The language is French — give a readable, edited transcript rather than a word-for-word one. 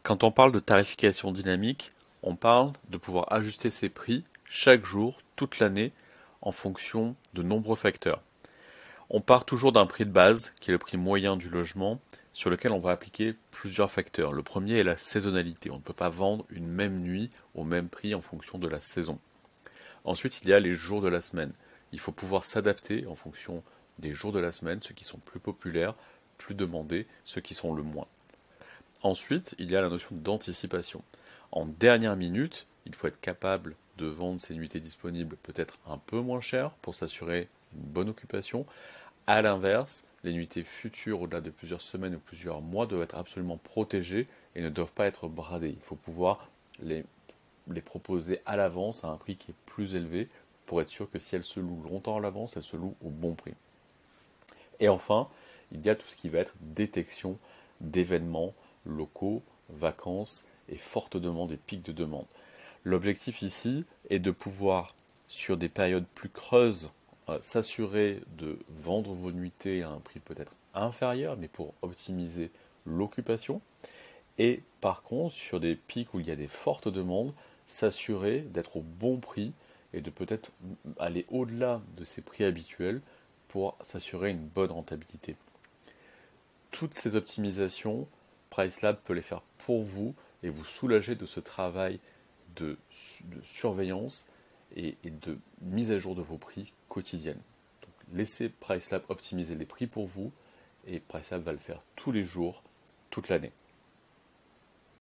Quand on parle de tarification dynamique, on parle de pouvoir ajuster ses prix chaque jour, toute l'année, en fonction de nombreux facteurs. On part toujours d'un prix de base, qui est le prix moyen du logement, sur lequel on va appliquer plusieurs facteurs. Le premier est la saisonnalité. On ne peut pas vendre une même nuit au même prix en fonction de la saison. Ensuite, il y a les jours de la semaine. Il faut pouvoir s'adapter en fonction des jours de la semaine, ceux qui sont plus populaires, plus demandés, ceux qui sont le moins. Ensuite, il y a la notion d'anticipation. En dernière minute, il faut être capable de vendre ses nuitées disponibles peut-être un peu moins cher pour s'assurer une bonne occupation. À l'inverse, les nuitées futures au-delà de plusieurs semaines ou plusieurs mois doivent être absolument protégées et ne doivent pas être bradées. Il faut pouvoir les proposer à l'avance à un prix qui est plus élevé pour être sûr que si elles se louent longtemps à l'avance, elles se louent au bon prix. Et enfin, il y a tout ce qui va être détection d'événements locaux, vacances et forte demande et pics de demande. L'objectif ici est de pouvoir, sur des périodes plus creuses, s'assurer de vendre vos nuitées à un prix peut-être inférieur, mais pour optimiser l'occupation. Et par contre, sur des pics où il y a des fortes demandes, s'assurer d'être au bon prix et de peut-être aller au-delà de ces prix habituels pour s'assurer une bonne rentabilité. Toutes ces optimisations, PriceLab peut les faire pour vous et vous soulager de ce travail de surveillance et de mise à jour de vos prix quotidiennes. Donc, laissez PriceLab optimiser les prix pour vous et PriceLab va le faire tous les jours, toute l'année.